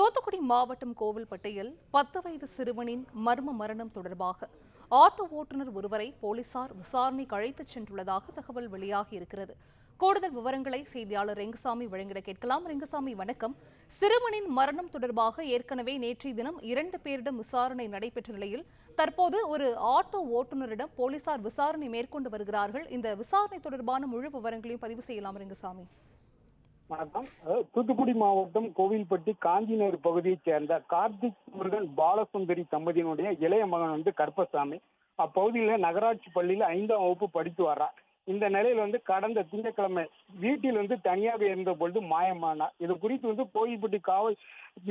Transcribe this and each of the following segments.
தூத்துக்குடி மாவட்டம் கோவில்பட்டியில் 10 வயது சிறுவனின் மர்ம மரணம் தொடர்பாக ஆட்டோ ஓட்டுநர் ஒருவரை போலீசார் விசாரணைக்கு அழைத்துச் சென்றுள்ளதாக தகவல் வெளியாகி இருக்கிறது. கூடுதல் விவரங்களை செய்தியாளர் ரெங்கசாமி வழங்கிட கேட்கலாம். ரெங்கசாமி, வணக்கம். சிறுவனின் மரணம் தொடர்பாக ஏற்கனவே நேற்றைய தினம் 2 பேரிடம் விசாரணை நடைபெற்ற நிலையில் தற்போது ஒரு ஆட்டோ ஓட்டுநரிடம் போலீசார் விசாரணை மேற்கொண்டு வருகிறார்கள். இந்த விசாரணை தொடர்பான முழு விவரங்களையும் பதிவு செய்யலாம் ரெங்கசாமி. வணக்கம். தூத்துக்குடி மாவட்டம் கோவில்பட்டி காஞ்சிநகர் பகுதியைச் சேர்ந்த கார்த்திக் முருகன் பாலசுந்தரி தம்பதியினுடைய இளைய மகன் கருப்பசாமி அப்பகுதியில் நகராட்சி பள்ளியில் 5ஆம் வகுப்பு படித்து வர்றார். இந்த நிலையில் கடந்த திங்கட்கிழமை வீட்டில் தனியாக இருந்த பொழுது மாயமானார். இது குறித்து கோவில்பட்டி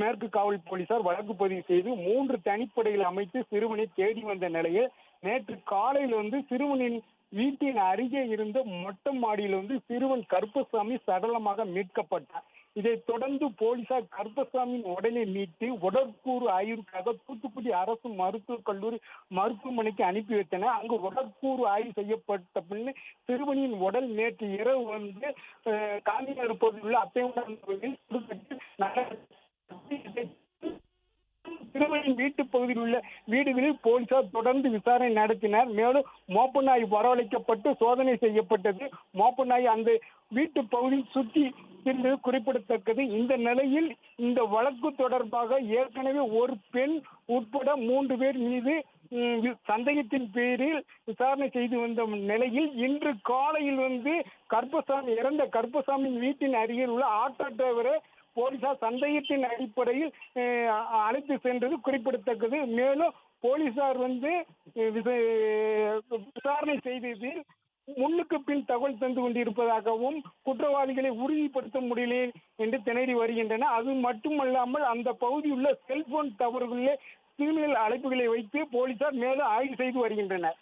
மேற்கு காவல் போலீசார் வழக்கு பதிவு செய்து 3 தனிப்படைகள் அமைத்து சிறுவனை தேடி வந்த நிலையில் நேற்று காலையில் சிறுவனின் வீட்டின் அருகே இருந்த மொட்டை மாடியில் சிறுவன் கருப்பசாமி சடலமாக மீட்கப்பட்டார். இதைத் தொடர்ந்து போலீசார் கருப்பசாமியின் உடலை மீட்டு உடற்கூறு ஆய்வுக்காக தூத்துக்குடி அரசு மருத்துவக் கல்லூரி மருத்துவமனைக்கு அனுப்பி வைத்தனர். அங்கு உடற்கூறு ஆய்வு செய்யப்பட்ட பின் சிறுவனின் உடல் நேற்று இரவு காந்திநகர் பகுதியில் உள்ள அப்பையுடன் சிறுவனின் வீட்டு பகுதியில் உள்ள வீடுகளில் போலீசார் தொடர்ந்து விசாரணை நடத்தினர். மேலும் மோப்ப நாய் வரவழைக்கப்பட்டு சோதனை செய்யப்பட்டது. மோப்ப நாய் அந்த வீட்டு பகுதியில் சுற்றி இருந்தது குறிப்பிடத்தக்கது. இந்த நிலையில் இந்த வழக்கு தொடர்பாக ஏற்கனவே ஒரு பெண் உட்பட 3 பேர் மீது சந்தேகத்தின் பேரில் விசாரணை செய்து வந்த நிலையில் இன்று காலையில் இறந்த கருப்பசாமியின் வீட்டின் அருகில் உள்ள ஆட்டோ டிரைவரை போலீசார் சந்தேகத்தின் அடிப்படையில் அழைத்து சென்றது குறிப்பிடத்தக்கது. மேலும் போலீசார் விசாரணை செய்ததில் முன்னுக்கு பின் தகவல் தந்து கொண்டிருப்பதாகவும் குற்றவாளிகளை உறுதிப்படுத்த முடியல என்று திணறி வருகின்றன. அது மட்டுமல்லாமல் அந்த பகுதியில் உள்ள செல்போன் டவர்களிலே சிக்னல் அழைப்புகளை வைத்து போலீசார் மேலும் ஆய்வு செய்து வருகின்றனர்.